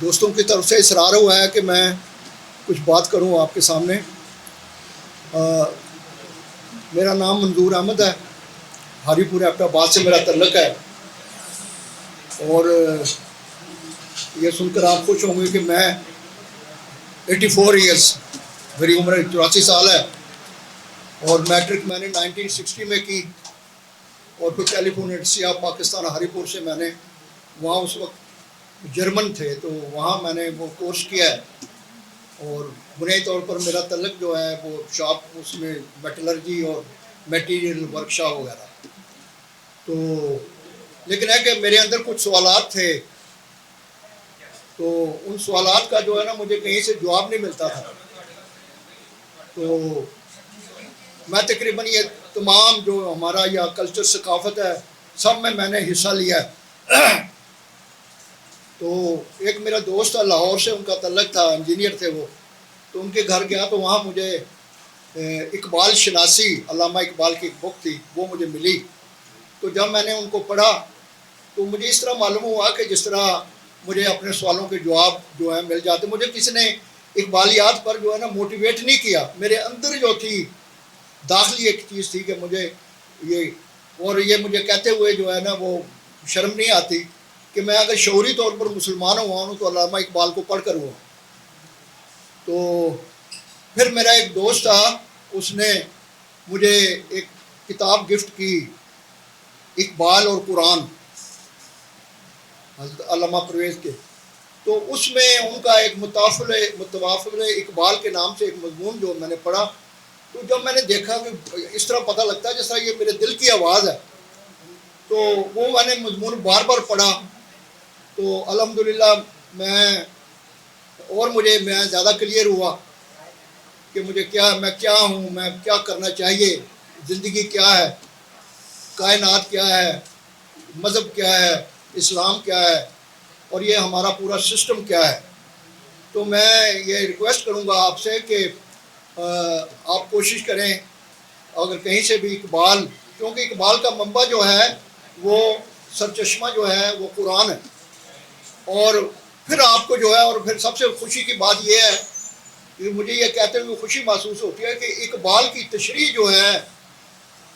دوستوں کی طرف سے اصرار ہوا ہے کہ میں کچھ بات کروں آپ کے سامنے۔ میرا نام منظور احمد ہے، ہری پور ایبٹ آباد سے میرا تعلق ہے، اور یہ سن کر آپ خوش ہوں گے کہ میں 84 ایئرس، میری عمر 84 سال ہے، اور میٹرک میں نے 1960 میں کی، اور پھر ٹیلی فون یونیورسٹی آف پاکستان ہری پور سے میں نے وہاں اس وقت جرمن تھے تو وہاں میں نے وہ کورس کیا ہے، اور بنیادی طور پر میرا تعلق جو ہے وہ شاپ، اس میں میٹلرجی اور میٹیریل ورک شاپ وغیرہ۔ تو لیکن ہے کہ میرے اندر کچھ سوالات تھے، تو ان سوالات کا جو ہے نا مجھے کہیں سے جواب نہیں ملتا تھا، تو میں تقریباً یہ تمام جو ہمارا یا کلچر ثقافت ہے سب میں نے حصہ لیا ہے۔ تو ایک میرا دوست تھا لاہور سے، ان کا تعلق تھا، انجینئر تھے وہ، تو ان کے گھر گیا تو وہاں مجھے اقبال شناسی، علامہ اقبال کی ایک بک تھی وہ مجھے ملی، تو جب میں نے ان کو پڑھا تو مجھے اس طرح معلوم ہوا کہ جس طرح مجھے اپنے سوالوں کے جواب جو ہیں مل جاتے، مجھے کسی نے اقبالیات پر جو ہے نا موٹیویٹ نہیں کیا، میرے اندر جو تھی داخلی ایک چیز تھی کہ مجھے یہ مجھے کہتے ہوئے جو ہے نا وہ شرم نہیں آتی کہ میں اگر شعوری طور پر مسلمان ہوا ہوں تو علامہ اقبال کو پڑھ کر ہوا۔ تو پھر میرا ایک دوست تھا، اس نے مجھے ایک کتاب گفٹ کی، اقبال اور قرآن، حضرت علامہ پرویز کے، تو اس میں ان کا ایک متوافر اقبال کے نام سے ایک مضمون جو میں نے پڑھا، تو جب میں نے دیکھا کہ اس طرح پتہ لگتا ہے جس طرح یہ میرے دل کی آواز ہے، تو وہ میں نے مضمون بار بار پڑھا، تو الحمدللہ مجھے زیادہ کلیئر ہوا کہ میں کیا ہوں، میں کیا کرنا چاہیے، زندگی کیا ہے، کائنات کیا ہے، مذہب کیا ہے، اسلام کیا ہے، اور یہ ہمارا پورا سسٹم کیا ہے۔ تو میں یہ ریکویسٹ کروں گا آپ سے کہ آپ کوشش کریں اگر کہیں سے بھی اقبال، کیونکہ اقبال کا منبع جو ہے وہ سرچشمہ جو ہے وہ قرآن ہے، اور پھر آپ کو جو ہے، اور پھر سب سے خوشی کی بات یہ ہے کہ مجھے یہ کہتے ہوئے خوشی محسوس ہوتی ہے کہ اقبال کی تشریح جو ہے،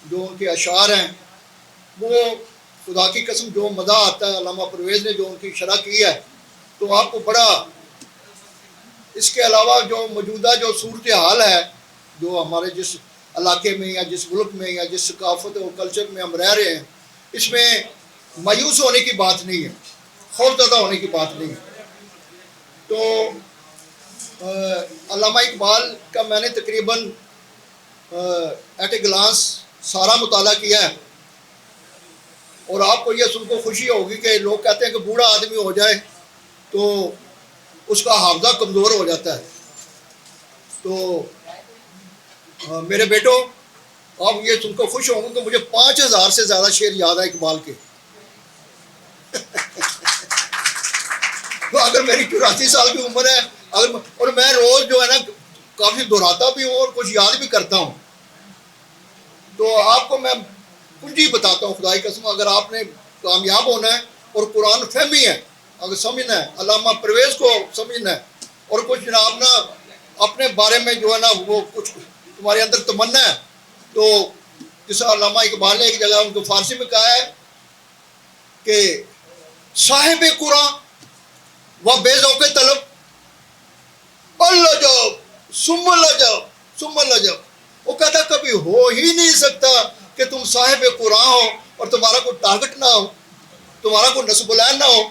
جو ان کے اشعار ہیں، وہ خدا کی قسم جو مزہ آتا ہے، علامہ پرویز نے جو ان کی شرح کی ہے تو آپ کو بڑا، اس کے علاوہ جو موجودہ جو صورتحال ہے، جو ہمارے جس علاقے میں یا جس ملک میں یا جس ثقافت اور کلچر میں ہم رہ رہے ہیں، اس میں مایوس ہونے کی بات نہیں ہے، خوفزدہ ہونے کی بات نہیں ہے۔ تو علامہ اقبال کا میں نے تقریباً ایٹ اے گلانس سارا مطالعہ کیا ہے، اور آپ کو یہ سن کو خوشی ہوگی کہ لوگ کہتے ہیں کہ بوڑھا آدمی ہو جائے تو اس کا حافظہ کمزور ہو جاتا ہے۔ تو میرے بیٹوں، آپ یہ سن کو خوش ہوں گے کہ مجھے 5000 سے زیادہ شعر یاد ہے اقبال کے۔ تو اگر میری 84 سال کی عمر ہے، اور میں روز جو ہے نا کافی دہراتا بھی ہوں اور کچھ یاد بھی کرتا ہوں، تو آپ کو میں کنجی بتاتا ہوں خدا کی قسم، اگر آپ نے کامیاب ہونا ہے اور قرآن فہمی ہے، اگر سمجھنا ہے، علامہ پرویز کو سمجھنا ہے، اور کچھ جناب نا اپنے بارے میں جو ہے نا وہ کچھ تمہارے اندر تمنا ہے، تو جس علامہ اقبال نے ایک جگہ ان کو فارسی میں کہا ہے کہ صاحب قرآن و بے ذوق طلب اللہ جاؤ ثم اللہ جاؤ ثم اللہ جاؤ، وہ کہتا کبھی ہو ہی نہیں سکتا کہ تم صاحب قرآن ہو اور تمہارا کوئی ٹارگٹ نہ ہو، تمہارا کوئی نصب العین نہ ہو۔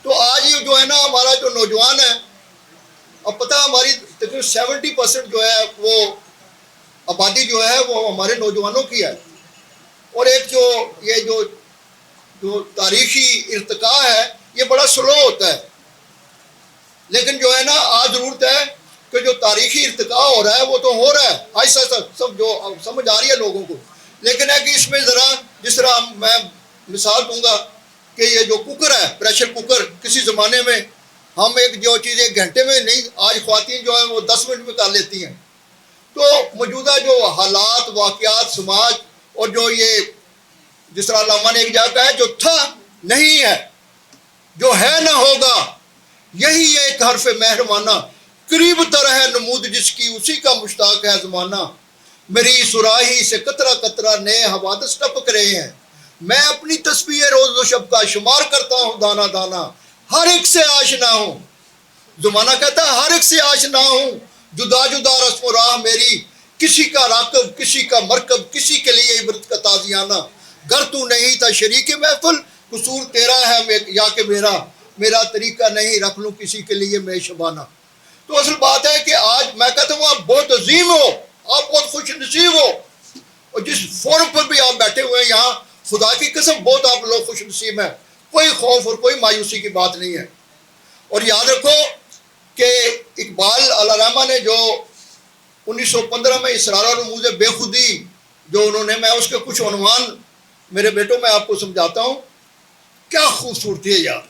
تو آج یہ جو ہے نا ہمارا جو نوجوان ہے، اب پتہ ہماری تقریباً 70% جو ہے وہ آبادی جو ہے وہ ہمارے نوجوانوں کی ہے، اور ایک جو تاریخی ارتقاء ہے یہ بڑا سلو ہوتا ہے، لیکن جو ہے نا آج ضرورت ہے کہ جو تاریخی ارتقاء ہو رہا ہے وہ تو ہو رہا ہے آہستہ آہستہ، سب جو سمجھ آ رہی ہے لوگوں کو، لیکن ہے کہ اس میں ذرا جس طرح میں مثال دوں گا کہ یہ جو کوکر ہے، پریشر کوکر، کسی زمانے میں ہم ایک جو چیز 1 گھنٹے میں نہیں، آج خواتین جو ہیں وہ 10 منٹ میں کر لیتی ہیں۔ تو موجودہ جو حالات، واقعات، سماج، اور جو یہ جس طرح علامہ نے ایک جگہ کہا ہے جو تھا نہیں ہے، جو ہے نہ ہوگا، یہی ایک حرف مہربانہ قریب تر ہے نمود جس کی اسی کا مشتاق ہے زمانہ. میری سراہی سے قطرہ قطرہ نئے حوادث ٹپک رہے ہیں. میں اپنی تسبیح روز و شب کا شمار کرتا ہوں دانا دانا. ہر ایک سے آشنا ہوں. زمانہ کہتا ہے ہر ایک سے آشنا ہوں. جدا جدا رسم و راہ میری، کسی کا راکب کسی کا مرکب، کسی کے لیے عبرت کا تازیانہ. گر تو نہیں تھا شریک محفل، قصور تیرا ہے یا کہ میرا طریقہ نہیں رکھ لوں کسی کے لیے میں شبانہ. تو اصل بات ہے کہ آج میں کہتا ہوں آپ بہت عظیم ہو، آپ بہت خوش نصیب ہو، اور جس فورم پر بھی آپ بیٹھے ہوئے ہیں یہاں، خدا کی قسم بہت آپ لوگ خوش نصیب ہیں. کوئی خوف اور کوئی مایوسی کی بات نہیں ہے. اور یاد رکھو کہ اقبال علیہ رحمہ نے جو 1915 میں اسرار و رموز بے خودی جو انہوں نے، میں اس کے کچھ عنوان میرے بیٹوں میں آپ کو سمجھاتا ہوں. کیا خوبصورتی ہے یار.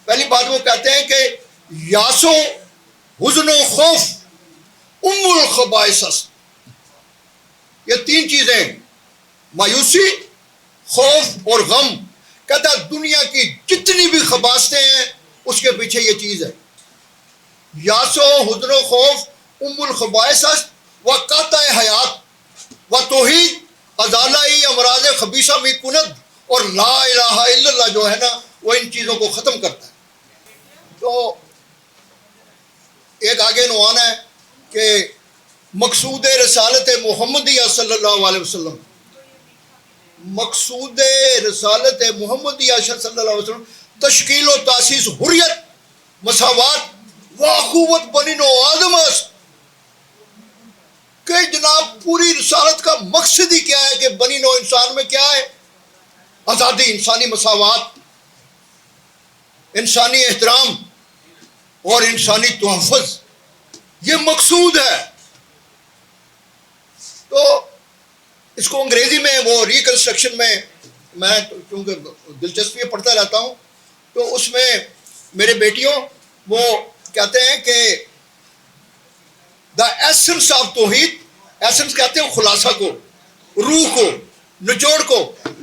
پہلی بات وہ کہتے ہیں کہ یاسو حزن و خوف ام الخبائث است. یہ تین چیزیں، مایوسی، خوف اور غم، کہتا ہے دنیا کی جتنی بھی خباثتیں ہیں اس کے پیچھے یہ چیز ہے. یاسو حزن و خوف ام الخبائث است و قاطع حیات و توحید ازالہ امراض خبیثہ می کند. اور لا الہ الا اللہ جو ہے نا وہ ان چیزوں کو ختم کرتا ہے. تو ایک آگے عنوان ہے کہ مقصود رسالت محمدیہ صلی اللہ علیہ وسلم. مقصود رسالت محمدیہ صلی اللہ علیہ وسلم تشکیل و تاسیس حریت، مساوات و اخوت بنی نوع آدم است. کہ جناب پوری رسالت کا مقصد ہی کیا ہے کہ بنی نوع انسان میں کیا ہے؟ آزادی، انسانی مساوات، انسانی احترام اور انسانی تحفظ. یہ مقصود ہے. تو اس کو انگریزی میں وہ ریکنسٹرکشن میں چونکہ دلچسپی پڑھتا رہتا ہوں تو اس میں میرے بیٹیوں وہ کہتے ہیں کہ دا ایسنس آف توحید، ایسنس کہتے ہیں خلاصہ کو، روح کو، نچوڑ کو.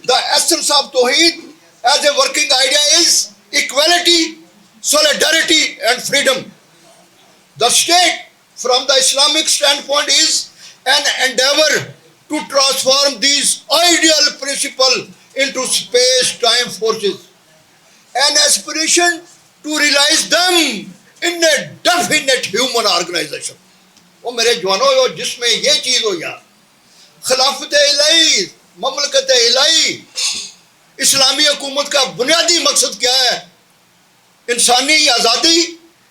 دا ایسنس آف توحید as a working idea is equality, solidarity and freedom. The state from the Islamic standpoint is an endeavor to transform these ideal principles into space-time forces. An aspiration to realize them in a definite human organization. وہ میرے جوانوں جس میں یہ چیز ہو یا خلافت الہی، مملکت الہی، اسلامی حکومت کا بنیادی مقصد کیا ہے؟ انسانی آزادی،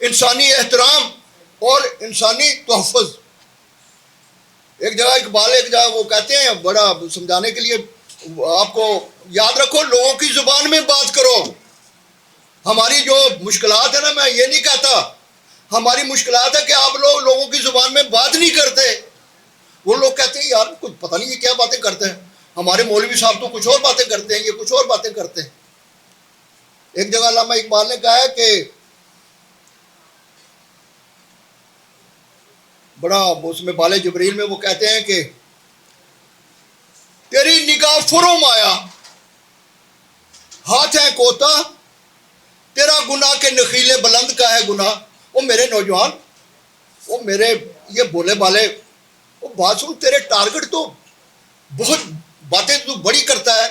انسانی احترام اور انسانی تحفظ. ایک جگہ اقبال ایک جگہ وہ کہتے ہیں بڑا سمجھانے کے لیے، آپ کو یاد رکھو لوگوں کی زبان میں بات کرو. ہماری جو مشکلات ہے نا، میں یہ نہیں کہتا ہماری مشکلات ہے کہ آپ لوگوں کی زبان میں بات نہیں کرتے. وہ لوگ کہتے ہیں یار کچھ پتہ نہیں یہ کیا باتیں کرتے ہیں، ہمارے مولوی صاحب تو کچھ اور باتیں کرتے ہیں، یہ کچھ اور باتیں کرتے ہیں. ایک جگہ علامہ اقبال نے کہا ہے کہ بڑا اس میں بال جبریل میں وہ کہتے ہیں کہ تیری نگاہ فرم آیا، ہاتھ ہے کوتا، تیرا گناہ کے نخیلے بلند کا ہے گناہ. وہ میرے نوجوان، وہ میرے یہ بولے بالے، وہ بات سن، تیرے ٹارگٹ تو بہت باتیں تو بڑی کرتا ہے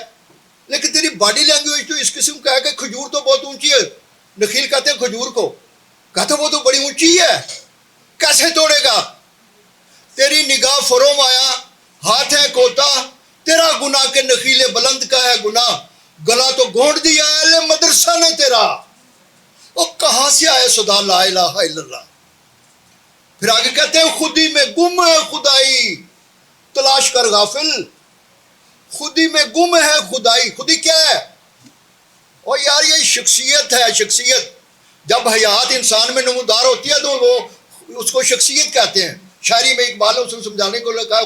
لیکن تیری باڈی لینگویج تو اس قسم کا ہے کہ کھجور تو بہت اونچی ہے. نخیل کہتے ہیں کھجور کو، کہتا وہ تو بڑی اونچی ہے، کیسے توڑے گا؟ تیری نگاہ فروم آیا، ہاتھ ہے کوتا، تیرا گناہ کے نخیلے بلند کا ہے گناہ. گلا تو گھونٹ دیا اہل مدرسہ نے تیرا، وہ کہاں سے آئے صدا لا الہ الا اللہ. پھر آگے کہتے ہیں خودی میں گم ہے خدائی تلاش کر غافل. خودی میں گم ہے خدائی. خودی کیا ہے؟ اور یار یہ شخصیت ہے. شخصیت جب حیات انسان میں نمودار ہوتی ہے تو وہ اس کو شخصیت کہتے ہیں. شاعری میں اقبال نے اسے سمجھانے کو لگا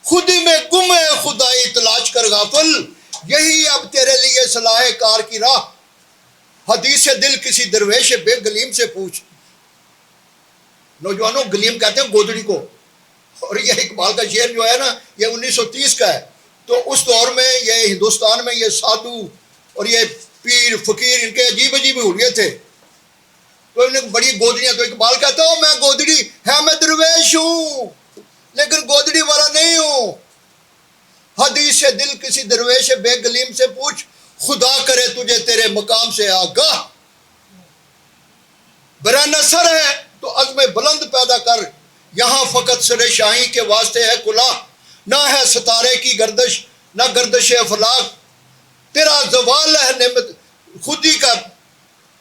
خودی میں گم ہے خدائی تلاش کر غافل. یہی اب تیرے لیے صلاح کار کی راہ، حدیث دل کسی درویش بے گلیم سے پوچھ. نوجوانوں گلیم کہتے ہیں گودڑی کو. اور یہ اقبال کا شعر جو ہے نا یہ 1930 کا ہے. تو اس دور میں یہ ہندوستان میں یہ سادھو اور یہ پیر فقیر ان کے عجیب عجیب حلیے تھے. تو انہیں بڑی گودڑیاں، تو اقبال کہتا ہوں میں گودڑی ہے، میں درویش ہوں لیکن گودڑی والا نہیں ہوں. حدیث دل کسی درویش بے گلیم سے پوچھ، خدا کرے تجھے تیرے مقام سے آگاہ. برہنہ سر ہے تو عزم بلند پیدا کر، یہاں فقط سر شاہی کے واسطے ہے کلا، نہ ہے ستارے کی گردش نہ گردش افلاک. تیرا زوال ہے نعمت خودی کا،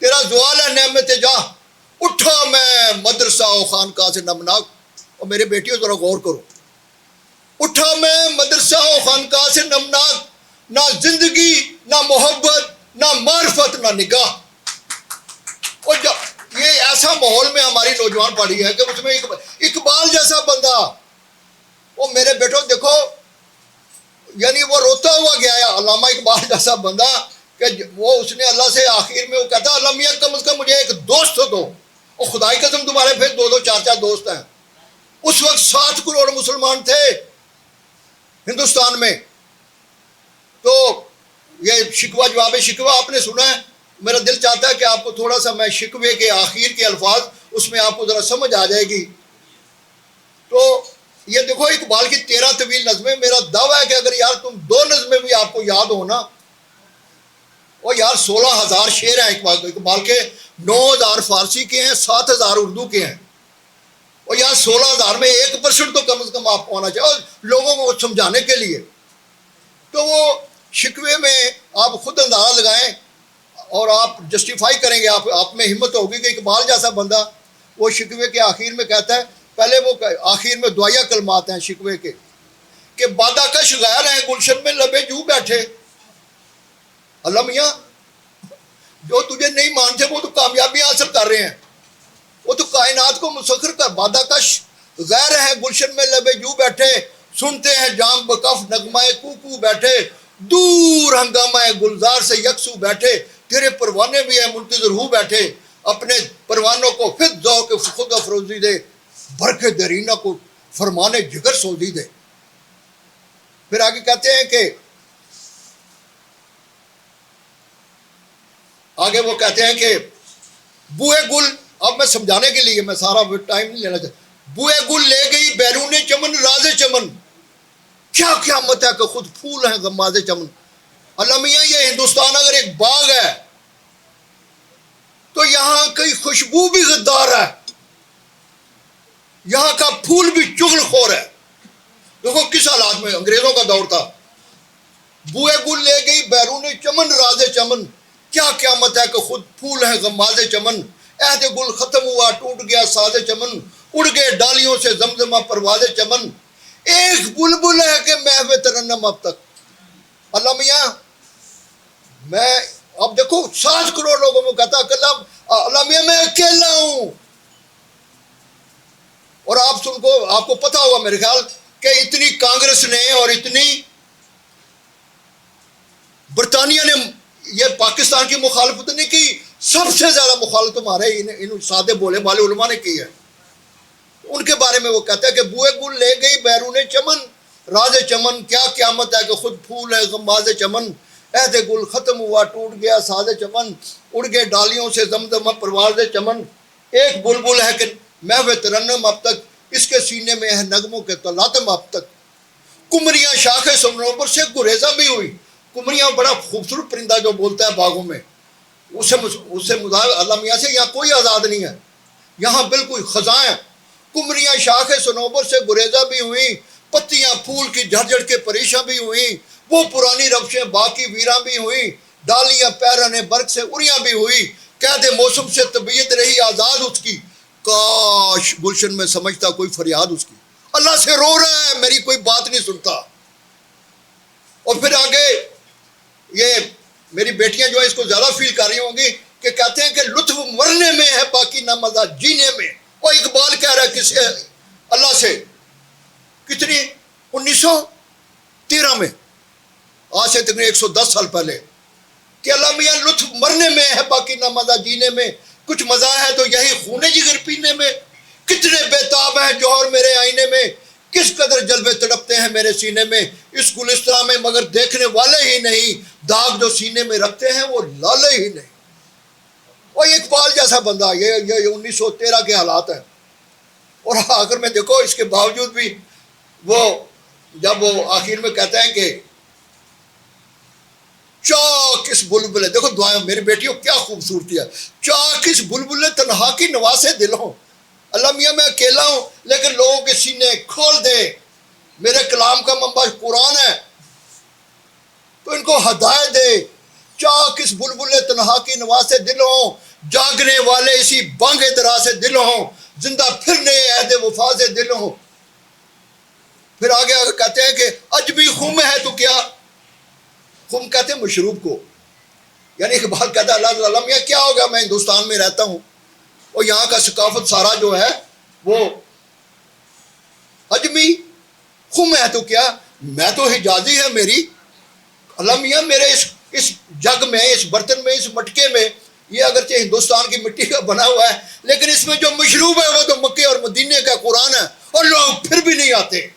تیرا زوال ہے نعمت جاہ، اٹھا میں مدرسہ و خانقاہ سے نمناک. اور میرے بیٹیوں ذرا غور کرو، اٹھا میں مدرسہ و خانقاہ سے نمناک، نہ زندگی نہ محبت نہ معرفت نہ نگاہ. اور یہ ایسا ماحول میں ہماری نوجوان پڑھی ہے کہ اس میں اقبال جیسا بندہ، وہ میرے بیٹوں دیکھو، یعنی وہ روتا ہوا گیا ہے. علامہ اقبال جیسا بندہ کہ وہ اس نے اللہ سے آخر میں وہ کہتا اللہ میاں کم از کم مجھے ایک دوست تو دو. اور خدائی قسم تمہارے پھر 2 4 دوست ہیں. اس وقت 7 کروڑ مسلمان تھے ہندوستان میں. تو یہ شکوہ جواب شکوہ آپ نے سنا ہے. میرا دل چاہتا ہے کہ آپ کو تھوڑا سا میں شکوے کے آخر کے الفاظ اس میں آپ کو ذرا سمجھ آ جائے گی. تو یہ دیکھو اقبال کی 13 طویل نظمیں. میرا دعویٰ ہے کہ اگر یار تم 2 نظمیں بھی آپ کو یاد ہو نا، اور یار 16,000 شعر ہیں اقبال کے، 9,000 فارسی کے ہیں، 7,000 اردو کے ہیں. اور یار 16,000 میں 1% تو کم از کم آپ کو آنا چاہیے اور لوگوں کو سمجھانے کے لیے. تو وہ شکوے میں آپ خود اندازہ لگائیں اور آپ جسٹیفائی کریں گے، آپ میں ہمت ہوگی کہ اقبال جیسا بندہ وہ شکوے کے آخر میں کہتا ہے. پہلے وہ آخر میں دعائیہ کلمات ہیں شکوے کے کہ بادہ کش غیر ہیں گلشن میں لبے جو بیٹھے. اللہ میاں جو تجھے نہیں مانتے وہ تو کامیابی حاصل کر رہے ہیں، وہ تو کائنات کو مسخر کر. بادہ کش غیر ہیں گلشن میں لبے جو بیٹھے، سنتے ہیں جام بکف نغمہ کوکو بیٹھے، دور ہنگامہ گلزار سے یکسو بیٹھے. تیرے پروانے بھی ہیں منتظر ہو بیٹھے، اپنے پروانوں کو پھر ذوق خود افروزی دے، برق درینہ کو فرمانے جگر سوزی دے. پھر آگے کہتے ہیں کہ آگے وہ کہتے ہیں کہ بوئے گل، اب میں سمجھانے کے لیے میں سارا ٹائم نہیں لینا چاہتا. بوئے گل لے گئی بیرون چمن راز چمن، کیا قیامت ہے کہ خود پھول ہیں غماز چمن. اللہ میاں یہ ہندوستان اگر ایک باغ ہے تو یہاں کی خوشبو بھی غدار ہے، یہاں کا پھول بھی چغل خور ہے. دیکھو کس حالات میں، انگریزوں کا دور تھا. بوئے گل لے گئی بیرون چمن راز چمن، کیا قیامت ہے کہ خود پھول ہے غماز چمن. عہد گل ختم ہوا ٹوٹ گیا ساز چمن، اڑ گئے ڈالیوں سے زمزمہ پرواز چمن. ایک بلبل ہے کہ محو ترنم اب تک. اللہ میاں میں اب دیکھو 7 کروڑ لوگوں کو کہتا کہ اللہ میاں میں اکیلا ہوں. اور آپ کو پتا ہوگا میرے خیال کہ اتنی کانگریس نے اور اتنی برطانیہ نے یہ پاکستان کی مخالفت نہیں کی، سب سے زیادہ مخالفت ہمارے ان سادے بولے والے علماء نے کی ہے. ان کے بارے میں وہ کہتا ہے کہ بوئے گل لے گئی بیرون چمن راز چمن، کیا قیامت ہے کہ خود پھول ہے غماز چمن. عہد گل ختم ہوا ٹوٹ گیا ساز چمن، اڑ گئے ڈالیوں سے زمزمہ پرواز چمن. ایک بلبل ہے کہ محو ترنم اب تک، اس کے سینے میں ہے نغموں کے تلاطم اب تک. کمریاں شاخ سنوبر سے گریزاں بھی ہوئی. کمریاں بڑا خوبصورت پرندہ جو بولتا ہے باغوں میں، اس سے مظاہر اللہ میاں سے یہاں کوئی آزاد نہیں ہے، یہاں بالکل خزاں ہے. کمریاں شاخ سنوبر سے گریزاں بھی ہوئیں، پتیاں پھول کی جھڑ جھڑ کے پریشاں بھی ہوئیں، وہ پرانی روشیں باقی ویراں بھی ہوئیں، ڈالیاں پیرانے برق سے اڑیاں بھی ہوئی. قید موسم سے طبیعت رہی آزاد اس کی، کاش گلشن میں سمجھتا کوئی فریاد اس کی. اللہ سے رو رہا ہے میری کوئی بات نہیں سنتا. اور پھر آگے یہ میری بیٹیاں جو ہے اس کو زیادہ فیل کر رہی ہوں گی کہ کہتے ہیں کہ لطف مرنے میں ہے باقی نہ مزہ جینے میں. اور اقبال کہہ رہا ہے کسی اللہ سے کتنی 1913 میں، آج سے تقریباً 110 سال پہلے، کہ اللہ میاں لطف مرنے میں ہے باقی نہ مزہ جینے میں، کچھ مزہ ہے تو یہی خون جگر پینے میں. کتنے بےتاب ہیں جوہر میرے آئینے میں، کس قدر جلوے تڑپتے ہیں میرے سینے میں. اس گلستہ میں مگر دیکھنے والے ہی نہیں، داغ جو سینے میں رکھتے ہیں وہ لالے ہی نہیں. اور اقبال جیسا بندہ، یہ 1913 کے حالات ہیں، اور آخر میں دیکھو اس کے باوجود بھی وہ جب وہ آخر میں کہتے ہیں کہ چاک اس بلبل، دیکھو دعائیں میری بیٹیوں کیا خوبصورتی ہے، چاک اس بلبل تنہا کی نواسے دلوں، اللہ میاں میں اکیلا ہوں لیکن لوگوں کے سینے کھول دے، میرے کلام کا منبع قرآن ہے تو ان کو ہدایت دے، چاک اس بلبل تنہا کی نواسے دلوں، جاگنے والے اسی بانگ درا سے دلوں، زندہ پھرنے عہد وفا سے دلوں۔ پھر آگے کہتے ہیں کہ عجبی خم ہے تو کیا، خم کہتے ہیں مشروب کو، یعنی اقبال کہتا ہے اللہ تعالیٰ میاں کیا ہوگا، میں ہندوستان میں رہتا ہوں اور یہاں کا ثقافت سارا جو ہے وہ عجمی خم ہے تو کیا، میں تو حجازی ہے میری، اللہ میاں میرے اس جگ میں، اس برتن میں، اس مٹکے میں، یہ اگرچہ ہندوستان کی مٹی کا بنا ہوا ہے لیکن اس میں جو مشروب ہے وہ تو مکے اور مدینے کا قرآن ہے، اور لوگ پھر بھی نہیں آتے۔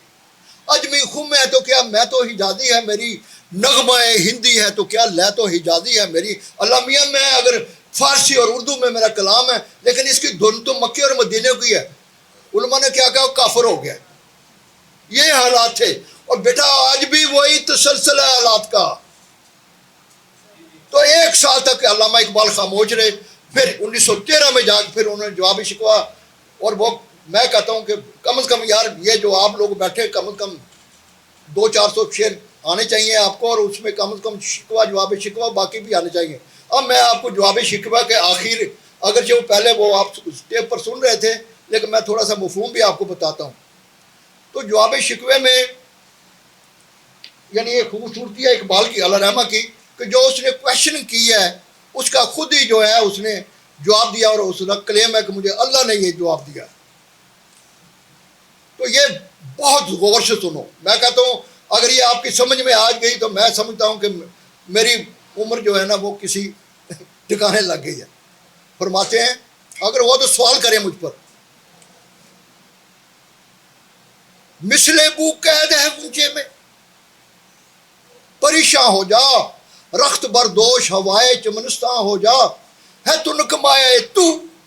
عجمی خم ہے تو کیا، میں تو حجازی ہے میری، نغمہ ہندی ہے تو کیا، لے تو حجازی ہے میری، اللہ میاں میں اگر فارسی اور اردو میں میرا کلام ہے لیکن اس کی دھن تو مکے اور مدینے کی ہے، علماء نے کیا کہا، کافر ہو گیا۔ یہ حالات تھے، اور بیٹا آج بھی وہی تسلسل ہے حالات کا۔ تو 1 سال تک علامہ اقبال خاموش رہے، پھر 1913 میں جا کے پھر انہوں نے جواب شکوہ، اور وہ میں کہتا ہوں کہ کم از کم یار یہ جو آپ لوگ بیٹھے کم از کم 200-400 شعر آنے چاہیے آپ کو، اور اس میں کم از کم شکوہ جواب شکوہ باقی بھی آنے چاہیے۔ اب میں آپ کو جواب شکوہ کے آخر، اگرچہ وہ پہلے وہ آپ ٹیپ پر سن رہے تھے لیکن میں تھوڑا سا مفہوم بھی آپ کو بتاتا ہوں۔ تو جواب شکوے میں یعنی یہ خوبصورتی ہے اقبال کی اللہ رحمہ کی کہ جو اس نے کویشچن کی ہے اس کا خود ہی جو ہے اس نے جواب دیا، اور اس کا کلیم ہے کہ مجھے اللہ نے یہ جواب دیا۔ تو یہ بہت غور سے سنو، میں کہتا ہوں اگر یہ آپ کی سمجھ میں آ گئی تو میں سمجھتا ہوں کہ میری عمر جو ہے نا وہ کسی ٹھکانے لگ گئی ہے۔ فرماتے ہیں اگر وہ تو سوال کریں مجھ پر، مثل بو قید ہے اونچے میں، پریشاں ہو جا رخت بردوش ہوائے چمنستاں ہو جا، ہے تو نکمائے تو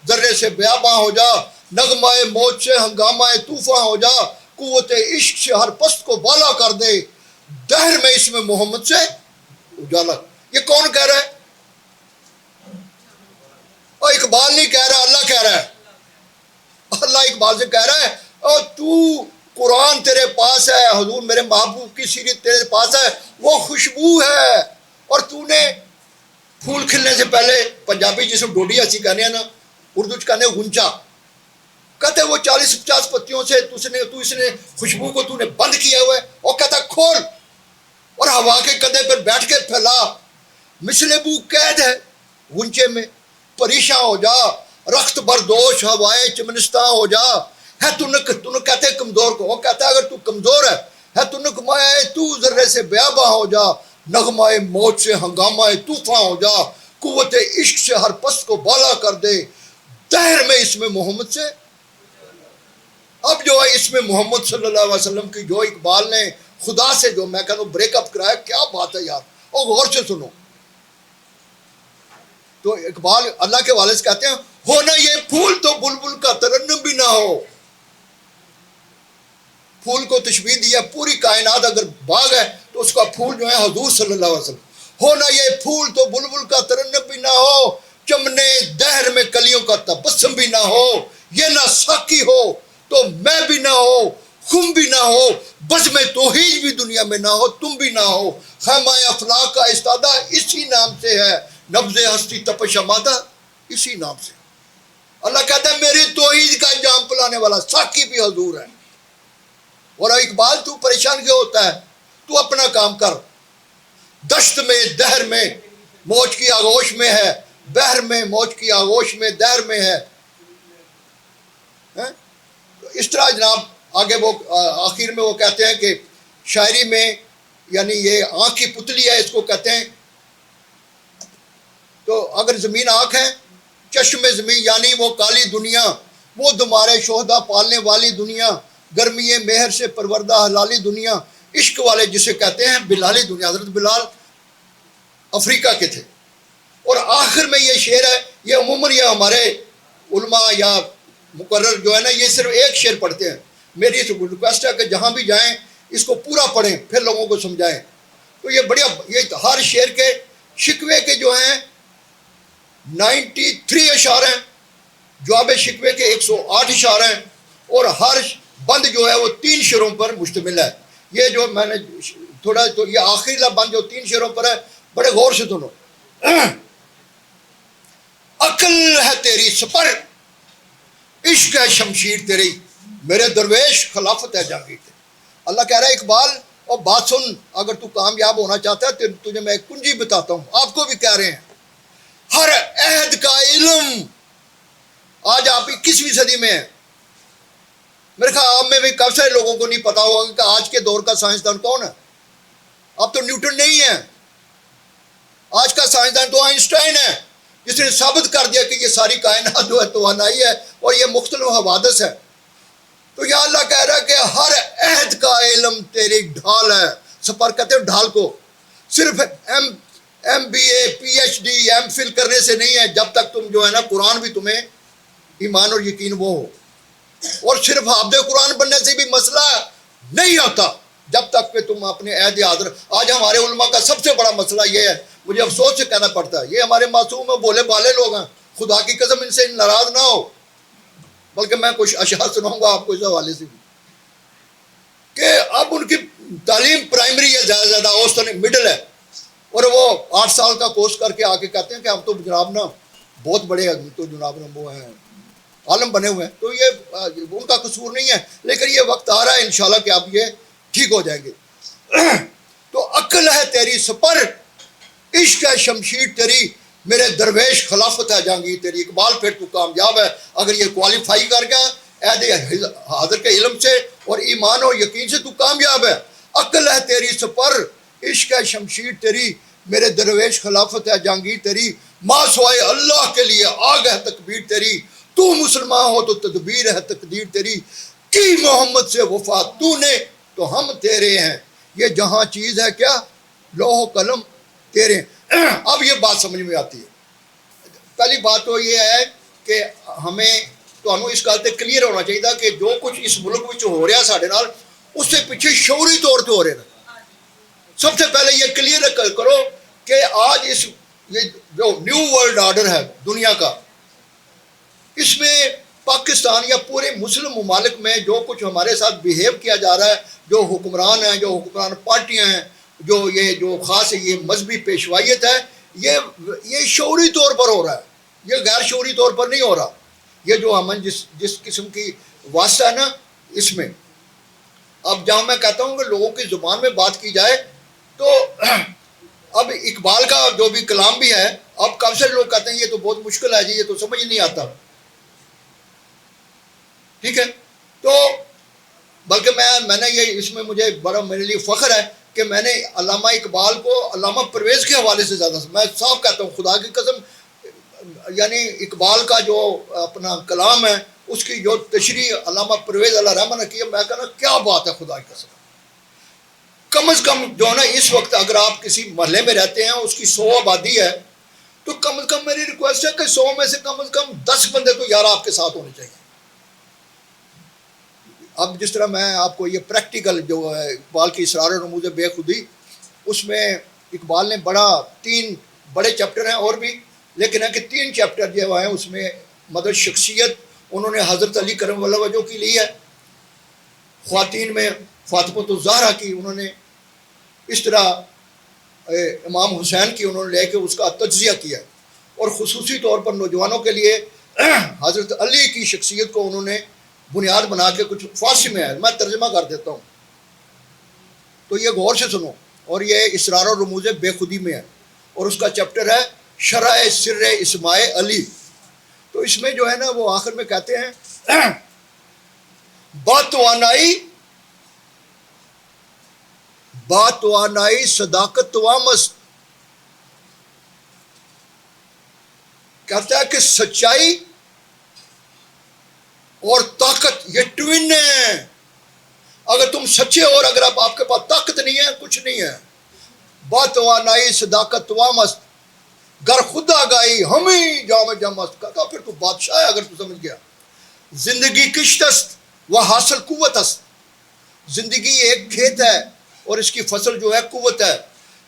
ذرے سے بیاباں ہو جا، نغمائے موج سے ہنگامہ طوفاں ہو جا، قوت عشق سے ہر پست کو بالا کر دے، دہر میں اس میں محمد سے اجالا۔ یہ کون کہہ رہا ہے؟ اور اقبال نہیں کہہ رہا، اللہ کہہ رہا ہے۔ اللہ اقبال سے کہہ رہا ہے اور تو قرآن تیرے پاس ہے، حضور میرے محبوب کی سیرت تیرے پاس ہے، وہ خوشبو ہے، اور تو نے پھول کھلنے سے پہلے، پنجابی جسے ڈوڈی اچھی کہنے ہیں نا، اردو چ کہنے گنچا، کہتے وہ 40-50 پتیوں سے تو اس نے خوشبو کو تو نے بند کیا ہوا ہے، اور کہتا کھول اور ہوا کے کندھے پر بیٹھ کے پھیلا، مثل بو قید ہے گنچے میں، پریشاں ہو جا رخت بردوش ہوائے چمنستاں ہو جا، ہے تو کہتے کمزور کو، وہ کہتا ہے اگر تو کمزور ہے تو نکمائے تو ذرے سے بیاباں ہو جا، نغمائے موج سے ہنگامہ طوفاں ہو جا، قوت عشق سے ہر پست کو بالا کر دے، دہر میں اس میں محمد سے۔ اب جو ہے اس میں محمد صلی اللہ علیہ وسلم کی جو اقبال نے خدا سے جو میں کہتا ہوں بریک اپ کرایا، کیا بات ہے یار، اور غور سے سنو۔ تو اقبال اللہ کے والد سے کہتے ہیں ہونا یہ پھول تو بلبل کا ترنم بھی نہ ہو، پھول کو تشبیہ دیا پوری کائنات اگر باغ ہے تو اس کا پھول جو ہے حضور صلی اللہ علیہ وسلم، ہونا یہ پھول تو بلبل کا ترنم بھی نہ ہو، چمنے دہر میں کلیوں کا تبسم بھی نہ ہو، یہ نہ ساقی ہو تو میں بھی نہ ہو، خم بھی نہ ہو، بزم توحید بھی دنیا میں نہ ہو، تم بھی نہ ہو، خیمہ افلاک کا استادہ اسی نام سے ہے، نبض ہستی تپش آمادہ اسی نام سے۔ اللہ کہتا ہے میری توحید کا انجام پلانے والا ساقی بھی حضور ہے۔ اور اقبال تو پریشان کیوں ہوتا ہے؟ تو اپنا کام کر، دشت میں دہر میں موج کی آغوش میں ہے، بحر میں موج کی آغوش میں دہر میں ہے۔ تو اس طرح جناب آگے وہ آخر میں وہ کہتے ہیں کہ شاعری میں یعنی یہ آنکھ کی پتلی ہے اس کو کہتے ہیں، تو اگر زمین آنکھ ہے، چشم زمین یعنی وہ کالی دنیا، وہ تمہارے شہدہ پالنے والی دنیا، گرمی مہر سے پروردہ حلالی دنیا، عشق والے جسے کہتے ہیں بلالی دنیا، حضرت بلال افریقہ کے تھے۔ اور آخر میں یہ شعر ہے، یہ عموماً یہ ہمارے علماء یا مقرر جو ہے نا یہ صرف ایک شعر پڑھتے ہیں. میری ریکویسٹ ہے کہ جہاں بھی جائیں اس کو پورا پڑھیں پھر لوگوں کو سمجھائیں. تو یہ بڑھیا، یہ ہر شعر کے شکوے کے جو ہیں 93 اشعار ہیں، جواب شکوے کے 108 اشعار ہیں، اور ہر بند جو ہے وہ 3 شعروں پر مشتمل ہے. یہ جو میں نے تھوڑا تو یہ آخری بند جو 3 شعروں پر ہے، بڑے غور سے سنو. عقل ہے تیری سپر، عشق ہے شمشیر تیری، میرے درویش خلافت ہے جہانگیر تیری. اللہ کہہ رہا ہے اقبال اور بات سن، اگر تو کامیاب ہونا چاہتا ہے تجھے میں ایک کنجی بتاتا ہوں. آپ کو بھی کہہ رہے ہیں ہر عہد کا علم. آج آپ 21ویں صدی میں ہیں، میرے خیال آپ میں بھی کافی سارے لوگوں کو نہیں پتا ہوگا کہ آج کے دور کا سائنسدان کون ہے. اب تو نیوٹن نہیں ہے، آج کا سائنسدان تو آئنسٹائن ہے، جس نے ثابت کر دیا کہ یہ ساری کائنات جو ہے توانائی ہے اور یہ مختلف حوادث ہے. تو یا اللہ کہہ رہا ہے کہ ہر عہد کا علم تیری ڈھال ہے. سپر کہتے ہیں ڈھال کو. صرف M B A P H D M Phil کرنے سے نہیں ہے، جب تک تم جو ہے نا قرآن بھی تمہیں ایمان اور یقین وہ ہو. اور صرف حافظ قرآن بننے سے بھی مسئلہ نہیں ہوتا جب تک کہ تم اپنے عہد حاضر. آج ہمارے علماء کا سب سے بڑا مسئلہ یہ ہے، مجھے افسوس سے کہنا پڑتا ہے، یہ ہمارے معصوم اور بولے بالے لوگ ہیں. خدا کی قسم ان سے ناراض نہ ہو، بلکہ میں کچھ اشعار سناؤں گا آپ کو اس حوالے سے بھی کہ اب ان کی تعلیم پرائمری ہے، زیادہ زیادہ اوسطن مڈل ہے، اور وہ 8 سال کا کورس کر کے آ کے کہتے ہیں کہ ہم تو جناب نا بہت بڑے تو جناب نا وہ ہیں عالم بنے ہوئے ہیں. تو یہ ان کا قصور نہیں ہے، لیکن یہ وقت آ رہا ہے انشاءاللہ کہ اب یہ ٹھیک ہو جائیں گے. تو عقل ہے تیری سپر، عشق ہے شمشیر تیری، میرے درویش خلافت ہے جہانگیر تیری. اقبال پھر تو کامیاب ہے اگر یہ کوالیفائی کر گیا عہد حاضر کے علم سے اور ایمان و یقین سے تو کامیاب ہے. عقل ہے تیری سپر، عشق ہے شمشیر تیری، میرے درویش خلافت ہے جہانگیر تیری. ماں سوائے اللہ کے لیے آگ ہے تکبیر تیری، تو مسلمان ہو تو تدبیر ہے تقدیر تیری. کی محمد سے وفا تو نے تو ہم تیرے ہیں، یہ جہاں چیز ہے کیا لوح و قلم تیرے. اب یہ بات سمجھ میں آتی ہے. پہلی بات تو یہ ہے کہ ہمیں تو اس کا کلیئر ہونا چاہیے تھا کہ جو کچھ اس ملک میں ہو رہا ساڑھے نال اس سے پیچھے شعوری طور پہ ہو رہے ہیں. سب سے پہلے یہ کلیئر کرو کہ آج اس یہ جو نیو ورلڈ آرڈر ہے دنیا کا، اس میں پاکستان یا پورے مسلم ممالک میں جو کچھ ہمارے ساتھ بیہیو کیا جا رہا ہے، جو حکمران ہیں، جو حکمران پارٹیاں ہیں، جو خاص یہ مذہبی پیشوائیت ہے، یہ شعوری طور پر ہو رہا ہے، یہ غیر شعوری طور پر نہیں ہو رہا. یہ جو ہم جس قسم کی واسطہ ہے نا اس میں، اب جہاں میں کہتا ہوں کہ لوگوں کی زبان میں بات کی جائے تو اب اقبال کا جو بھی کلام بھی ہے، اب کافی سارے لوگ کہتے ہیں یہ تو بہت مشکل ہے جی، یہ تو سمجھ نہیں آتا. ٹھیک ہے، تو بلکہ میں نے یہ اس میں مجھے بڑا میرے لیے فخر ہے کہ میں نے علامہ اقبال کو علامہ پرویز کے حوالے سے زیادہ میں صاف کہتا ہوں خدا کی قسم، یعنی اقبال کا جو اپنا کلام ہے اس کی جو تشریح علامہ پرویز علیہ رحمہ نے کی ہے، میں کہنا کیا بات ہے خدا کی قسم. کم از کم جو ہے نا اس وقت اگر آپ کسی محلے میں رہتے ہیں اس کی 100 آبادی ہے تو کم از کم میری ریکویسٹ ہے کہ 100 میں سے کم از کم 10 بندے تو یار آپ کے ساتھ ہونے چاہیے. اب جس طرح میں آپ کو یہ پریکٹیکل جو ہے اقبال کی اسرار و رموز بے خودی، اس میں اقبال نے 3 بڑے چیپٹر ہیں اور بھی، لیکن ہے کہ 3 چیپٹر جو ہیں اس میں مدد شخصیت انہوں نے حضرت علی کرم اللہ وجہ کی لی ہے، خواتین میں فاطمۃ الزہرا کی انہوں نے، اس طرح امام حسین کی انہوں نے لے کے اس کا تجزیہ کیا، اور خصوصی طور پر نوجوانوں کے لیے حضرت علی کی شخصیت کو انہوں نے بنیاد بنا کے کچھ فارسی میں ہے، میں ترجمہ کر دیتا ہوں تو یہ غور سے سنو. اور یہ اسرار و رموز بے خودی میں ہے، اور اس کا چیپٹر ہے شرح سر اسماء علی. تو اس میں جو ہے نا وہ آخر میں کہتے ہیں بات توانائی صداقت توامست، کہتا ہے کہ سچائی اور طاقت یہ ٹوین ہیں. اگر تم سچے اور اگر آپ کے پاس طاقت نہیں ہے کچھ نہیں ہے. بات توانائی صداقت توامست، گر خدا گائی ہمیں جام جم است. کہا پھر تو بادشاہ ہے اگر تو سمجھ گیا. زندگی کشت است وہ حاصل قوت است. زندگی ایک کھیت ہے اور اس کی فصل جو ہے قوت ہے.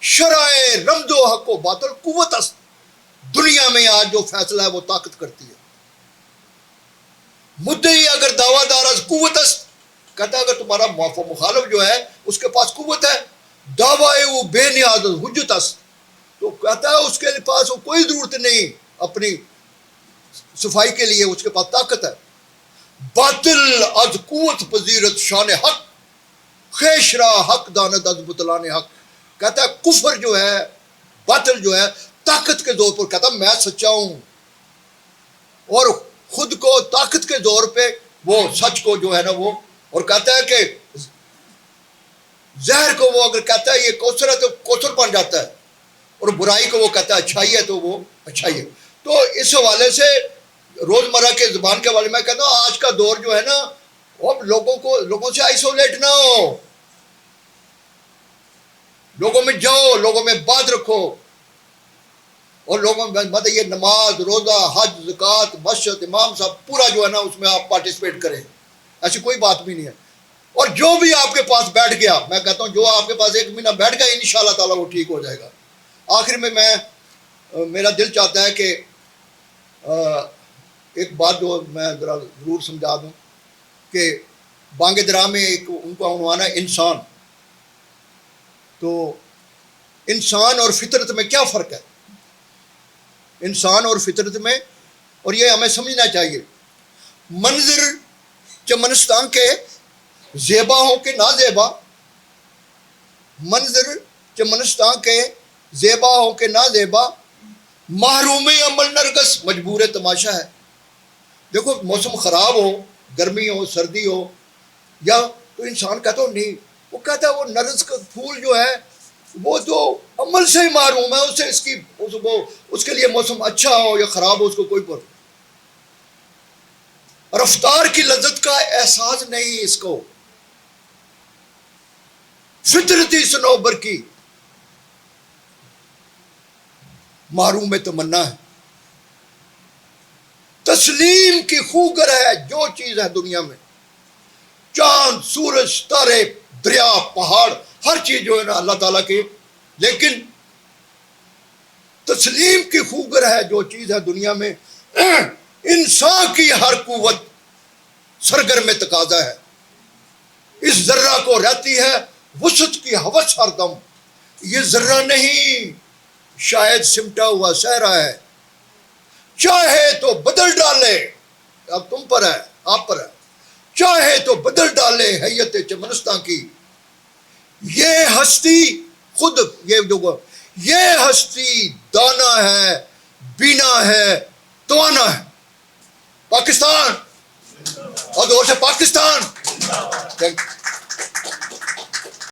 شرائع رمد و حق و باطل قوت است. دنیا میں آج جو فیصلہ ہے وہ طاقت کرتی ہے. مدعی اگر دعویٰ دار از قوت است. کہتا ہے اگر تمہارا مخالف جو ہے اس کے پاس قوت ہے. دعوی وہ بے نیاز حجت است. تو کہتا ہے اس کے پاس کوئی ضرورت نہیں اپنی صفائی کے لیے, اس کے پاس طاقت ہے. باطل از قوت پذیرت شان حق خیشرا حق داند از بطلان حق. کہتا ہے کفر جو ہے, باطل جو ہے طاقت کے زور پر کہتا ہے میں سچا ہوں, اور خود کو طاقت کے زور پہ وہ سچ کو جو ہے نا وہ, اور کہتا ہے کہ زہر کو وہ اگر کہتا ہے یہ کوثر ہے تو کوثر بن جاتا ہے, اور برائی کو وہ کہتا ہے اچھائی ہے تو وہ اچھائی ہے. تو اس حوالے سے روزمرہ کے زبان کے حوالے میں کہتا ہوں آج کا دور جو ہے نا وہ لوگوں سے آئسولیٹ نہ ہو, لوگوں میں جاؤ, لوگوں میں بات رکھو, اور لوگوں میں مطلب یہ نماز روزہ حج زکوٰۃ مسجد امام صاحب پورا جو ہے نا اس میں آپ پارٹیسپیٹ کریں, ایسی کوئی بات بھی نہیں ہے. اور جو بھی آپ کے پاس بیٹھ گیا, میں کہتا ہوں جو آپ کے پاس ایک مہینہ بیٹھ گیا انشاءاللہ تعالیٰ وہ ٹھیک ہو جائے گا. آخر میں میرا دل چاہتا ہے کہ ایک بات جو میں ذرا ضرور سمجھا دوں کہ بانگ درا میں ایک ان کا عنوان ہے انسان. تو انسان اور فطرت میں کیا فرق ہے؟ انسان اور فطرت میں, اور یہ ہمیں سمجھنا چاہیے. منظر چمنستان کے زیبا ہو کہ نہ زیبا, منظر چمنستان کے زیبا ہو کہ نہ زیبا, محروم عمل نرگس مجبور تماشا ہے. دیکھو موسم خراب ہو, گرمی ہو, سردی ہو, یا تو انسان کہتا ہو نہیں, وہ کہتا ہے وہ نرگس کا پھول جو ہے وہ تو عمل سے ہی محروم ہے, اسے اس کے لیے موسم اچھا ہو یا خراب ہو اس کو کوئی پر رفتار کی لذت کا احساس نہیں, اس کو فطرتی صنوبر کی محروم تمنا ہے. تسلیم کی خوگر ہے جو چیز ہے دنیا میں, چاند سورج ستارے دریا پہاڑ ہر چیز جو ہے نا اللہ تعالیٰ کی, لیکن تسلیم کی خوگر ہے جو چیز ہے دنیا میں. انسان کی ہر قوت سرگرم تقاضا ہے, اس ذرہ کو رہتی ہے وسعت کی ہوس ہر دم. یہ ذرہ نہیں شاید سمٹا ہوا صحرا ہے, چاہے تو بدل ڈالے, اب تم پر ہے آپ پر ہے, چاہے تو بدل ڈالے حیت چمنستان کی. یہ ہستی خود یہ ہستی دانا ہے بینا ہے توانا ہے. پاکستان اور دور سے پاکستان.